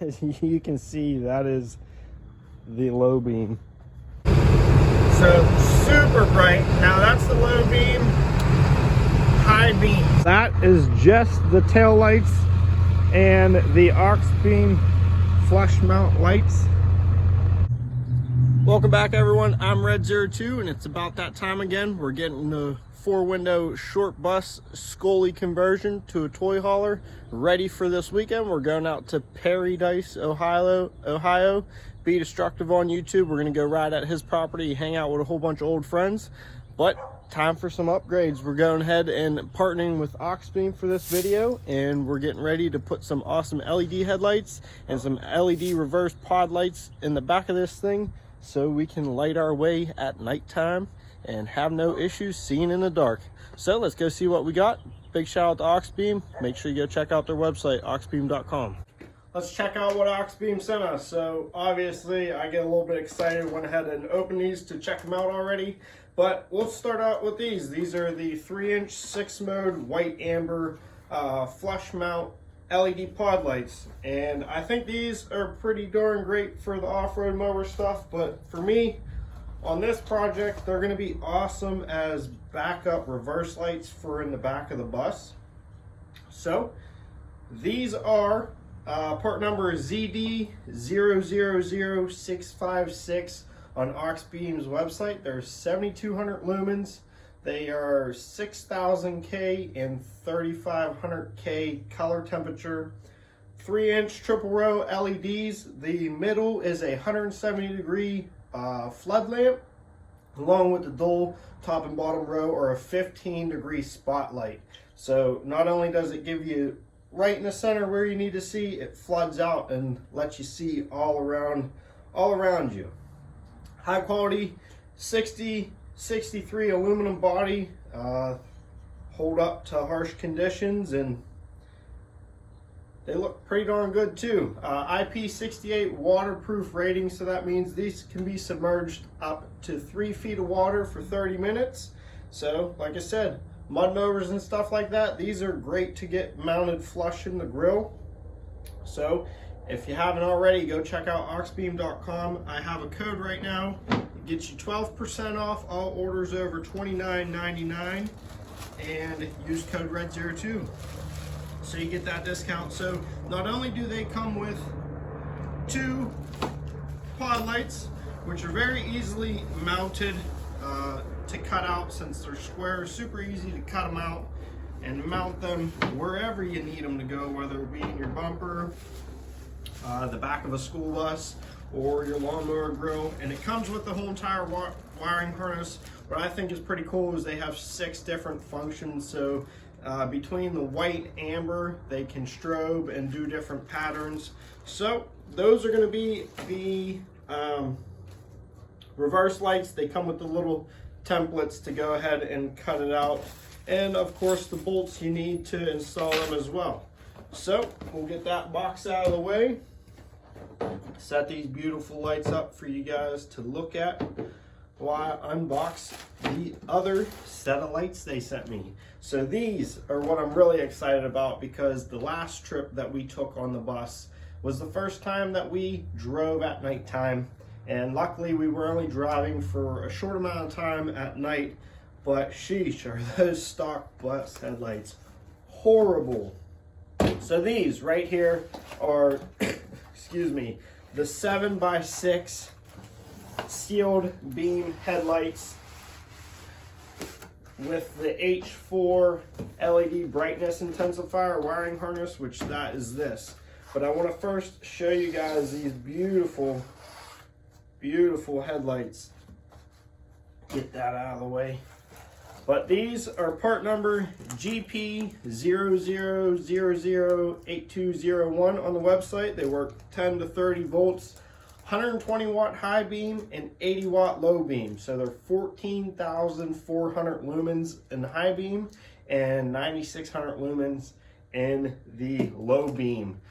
as you can see, that is the low beam. So super bright. Now that's the low beam. High beam, that is just the tail lights and the Auxbeam flush mount lights. Welcome back, everyone. I'm Red02, and it's about that time again. We're getting the 4-window short bus Skoolie conversion to a toy hauler ready for this weekend. We're going out to Paradise, Ohio. Be Destructive on YouTube. We're going to go ride at his property, hang out with a whole bunch of old friends. But time for some upgrades. We're going ahead and partnering with Auxbeam for this video, and we're getting ready to put some awesome LED headlights and some LED reverse pod lights in the back of this thing, so we can light our way at nighttime and have no issues seeing in the dark. So let's go see what we got. Big shout out to Auxbeam. Make sure you go check out their website, auxbeam.com. Let's check out what Auxbeam sent us. So obviously I get a little bit excited, went ahead and opened these to check them out already. But we'll start out with these. These are the 3-inch 6-mode white amber flush mount LED pod lights, and I think these are pretty darn great for the off-road mower stuff. But for me, on this project, they're going to be awesome as backup reverse lights for in the back of the bus. So these are part number ZD000656 on Auxbeam's website. They're 7200 lumens. They are 6000K and 3500K color temperature. 3-inch triple row LEDs. The middle is a 170-degree flood lamp, along with the dual top and bottom row or a 15-degree spotlight. So not only does it give you right in the center where you need to see, it floods out and lets you see all around you. High quality 63 aluminum body, hold up to harsh conditions, and they look pretty darn good too. IP68 waterproof rating, so that means these can be submerged up to 3 feet of water for 30 minutes. So like I said, mud mowers and stuff like that, these are great to get mounted flush in the grill. So if you haven't already, go check out auxbeam.com. I have a code right now. It gets you 12% off all orders over $29.99, and use code RED02. So you get that discount. So not only do they come with 2 pod lights, which are very easily mounted to cut out, since they're square, super easy to cut them out and mount them wherever you need them to go, whether it be in your bumper, the back of a school bus, or your lawnmower grill. And it comes with the whole entire wiring harness. What I think is pretty cool is they have 6 different functions. So between the white amber, they can strobe and do different patterns. So those are going to be the reverse lights. They come with the little templates to go ahead and cut it out, and of course the bolts you need to install them as well. So we'll get that box out of the way, set these beautiful lights up for you guys to look at while I unbox the other set of lights they sent me. So these are what I'm really excited about, because the last trip that we took on the bus was the first time that we drove at nighttime, and luckily we were only driving for a short amount of time at night. But sheesh, are those stock bus headlights horrible. So these right here are excuse me, the 7x6 sealed beam headlights with the H4 LED brightness intensifier wiring harness, which that is this. But I want to first show you guys these beautiful headlights. Get that out of the way. But these are part number GP00008201 on the website. They work 10 to 30 volts, 120 watt high beam and 80 watt low beam. So they're 14,400 lumens in the high beam and 9,600 lumens in the low beam.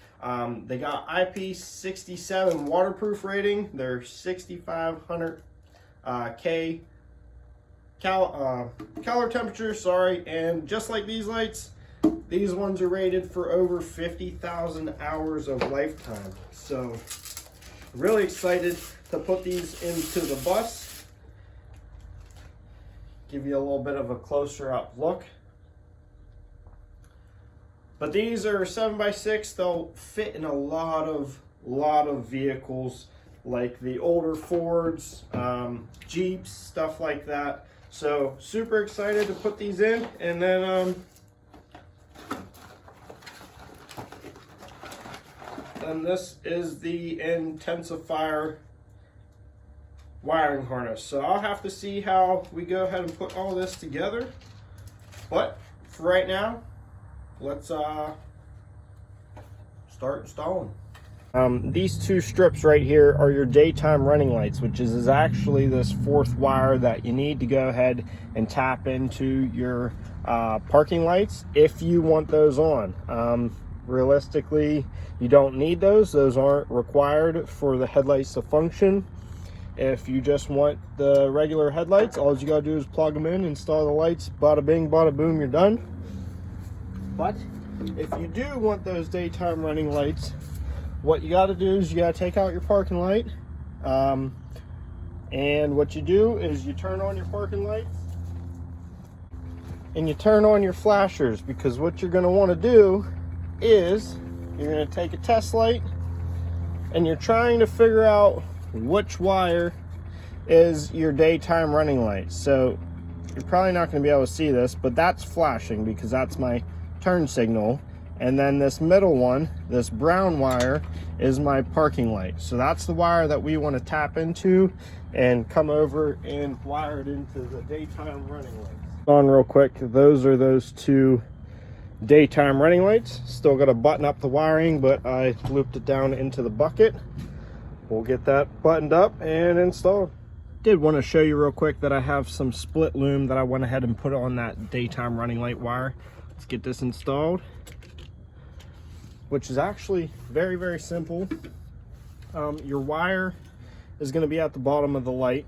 They got IP67 waterproof rating. They're 6,500 K color temperature, sorry. And just like these lights, These ones are rated for over 50,000 hours of lifetime. So really excited to put these into the bus. Give you a little bit of a closer up look. But these are 7x6. They'll fit in a lot of vehicles, like the older Fords, Jeeps, stuff like that. So super excited to put these in. And then this is the intensifier wiring harness. So I'll have to see how we go ahead and put all this together. But for right now, let's start installing. These two strips right here are your daytime running lights, which is actually this fourth wire that you need to go ahead and tap into your parking lights if you want those on. Realistically, you don't need those. Those aren't required for the headlights to function. If you just want the regular headlights, all you gotta do is plug them in, install the lights, bada bing, bada boom, you're done. But if you do want those daytime running lights, what you got to do is you got to take out your parking light, and what you do is you turn on your parking lights and you turn on your flashers, because what you're going to want to do is you're going to take a test light and you're trying to figure out which wire is your daytime running light. So you're probably not going to be able to see this, but that's flashing because that's my turn signal. And then this middle one, this brown wire, is my parking light. So that's the wire that we want to tap into and come over and wire it into the daytime running lights. On real quick, those are those two daytime running lights. Still got to button up the wiring, but I looped it down into the bucket. We'll get that buttoned up and installed. Did want to show you real quick that I have some split loom that I went ahead and put on that daytime running light wire. Let's get this installed, which is actually very, very simple. Your wire is going to be at the bottom of the light.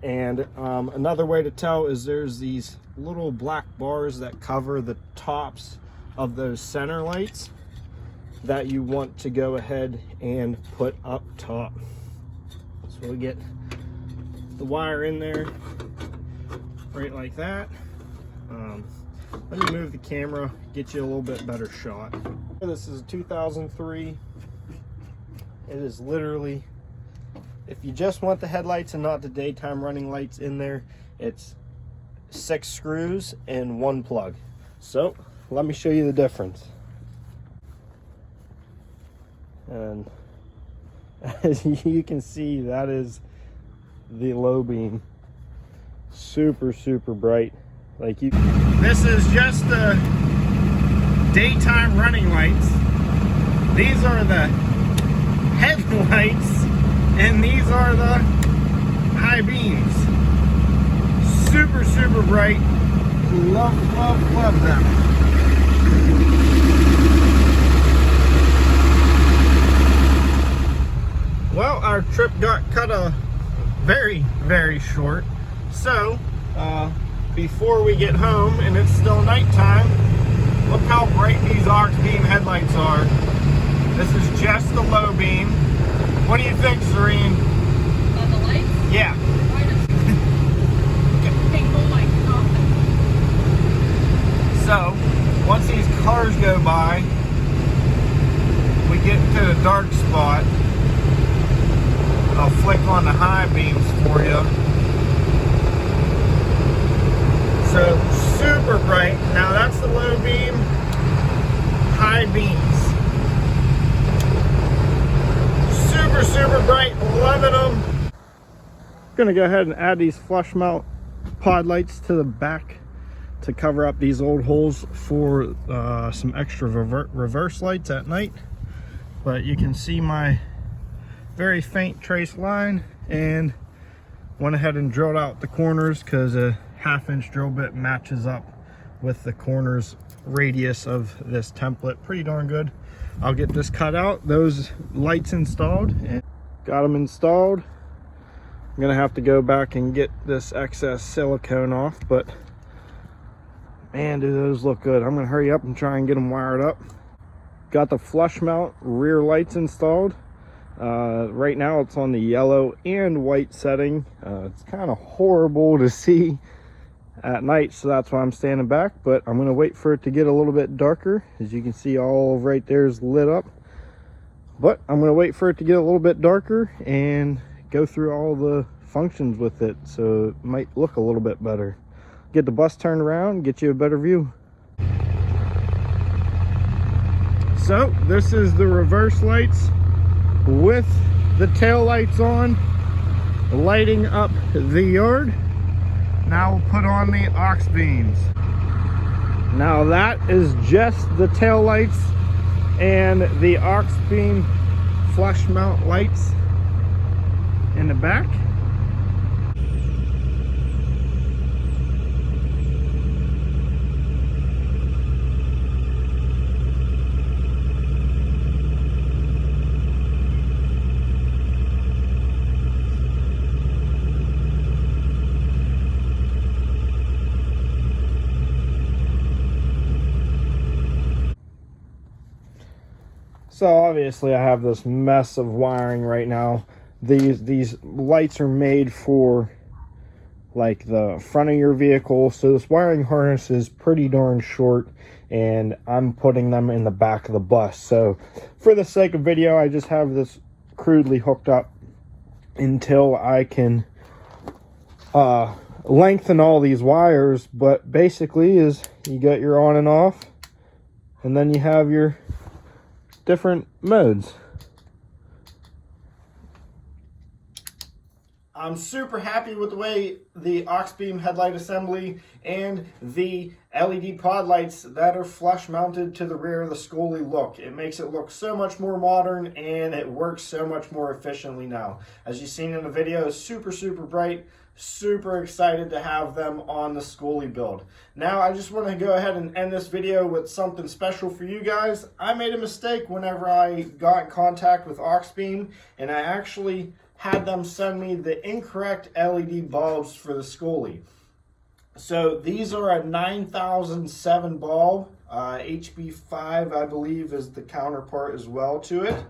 And another way to tell is there's these little black bars that cover the tops of those center lights that you want to go ahead and put up top. So we get the wire in there right like that. Let me move the camera, get you a little bit better shot. This is a 2003. It is literally, if you just want the headlights and not the daytime running lights in there, it's 6 screws and 1 plug. So let me show you the difference. And as you can see, that is the low beam. Super, super bright. This is just the daytime running lights. These are the headlights, and these are the high beams. Super, super bright. Love, love, love them. Well, our trip got cut very, very short. So, before we get home and it's still nighttime, look how bright these Auxbeam headlights are. This is just the low beam. What do you think, Serene? On the lights? Yeah. Oh my God. So, once these cars go by, we get to the dark spot. I'll flick on the high beams for you. So super bright. Now that's the low beam, high beams. Super, super bright, loving them. Gonna go ahead and add these flush mount pod lights to the back to cover up these old holes for some extra reverse lights at night. But you can see my very faint trace line, and went ahead and drilled out the corners because a 1/2-inch drill bit matches up with the corners radius of this template pretty darn good. I'll get this cut out, those lights installed, and got them installed. I'm gonna have to go back and get this excess silicone off, but Man, do those look good. I'm gonna hurry up and try and get them wired up. Got the flush mount rear lights installed. Right now it's on the yellow and white setting. It's kind of horrible to see at night, so that's why I'm standing back, but I'm gonna wait for it to get a little bit darker. As you can see, all right there is lit up, but I'm gonna wait for it to get a little bit darker and go through all the functions with it, so it might look a little bit better. Get the bus turned around, get you a better view. So this is the reverse lights with the tail lights on, lighting up the yard. Now we'll put on the aux beams. Now that is just the tail lights and the aux beam flush mount lights in the back. So obviously I have this mess of wiring right now. These lights are made for like the front of your vehicle, so this wiring harness is pretty darn short, and I'm putting them in the back of the bus. So for the sake of video, I just have this crudely hooked up until I can lengthen all these wires. But basically is you got your on and off, and then you have your different modes. I'm super happy with the way the Auxbeam headlight assembly and the LED pod lights that are flush mounted to the rear of the Skoolie look. It makes it look so much more modern, and it works so much more efficiently now. As you've seen in the video, it's super bright. Super excited to have them on the Skoolie build. Now I just want to go ahead and end this video with something special for you guys. I made a mistake whenever I got in contact with Auxbeam, and I actually had them send me the incorrect LED bulbs for the Skoolie. So these are a 9007 bulb. HB5 I believe is the counterpart as well to it,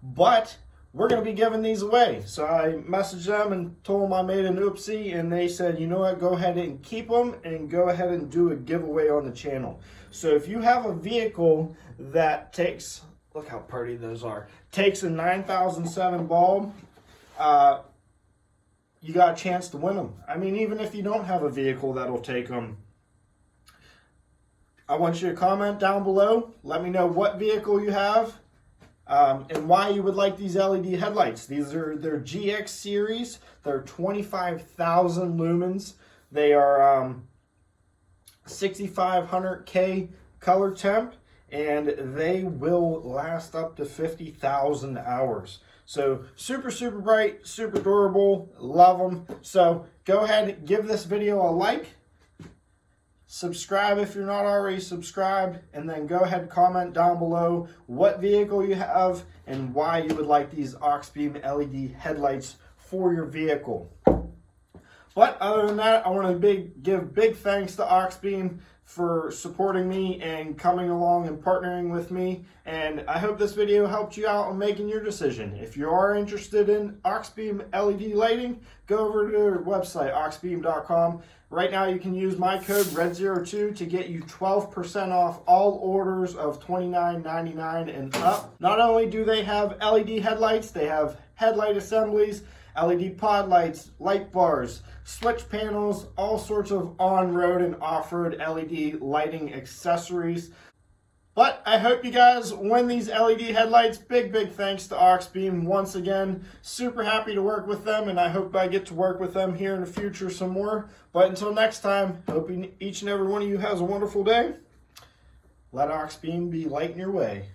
but we're going to be giving these away. So I messaged them and told them I made an oopsie, and they said, you know what, go ahead and keep them and go ahead and do a giveaway on the channel. So if you have a vehicle that takes, look how pretty those are, takes a 9007 bulb, you got a chance to win them. I mean, even if you don't have a vehicle that'll take them, I want you to comment down below. Let me know what vehicle you have. And why you would like these LED headlights. These are their GX series. They're 25,000 lumens. They are 6500K color temp, and they will last up to 50,000 hours. So super bright, super durable, love them. So go ahead and give this video a like. Subscribe if you're not already subscribed, and then go ahead and comment down below what vehicle you have and why you would like these Auxbeam LED headlights for your vehicle. But other than that, I want to give big thanks to Auxbeam for supporting me and coming along and partnering with me. And I hope this video helped you out on making your decision. If you are interested in Auxbeam LED lighting, go over to their website, auxbeam.com. Right now you can use my code RED02 to get you 12% off all orders of $29.99 and up. Not only do they have LED headlights, they have headlight assemblies, LED pod lights, light bars, switch panels, all sorts of on-road and off-road LED lighting accessories. But I hope you guys win these LED headlights. Big thanks to Auxbeam once again. Super happy to work with them, and I hope I get to work with them here in the future some more. But until next time, hope each and every one of you has a wonderful day. Let Auxbeam be lighting your way.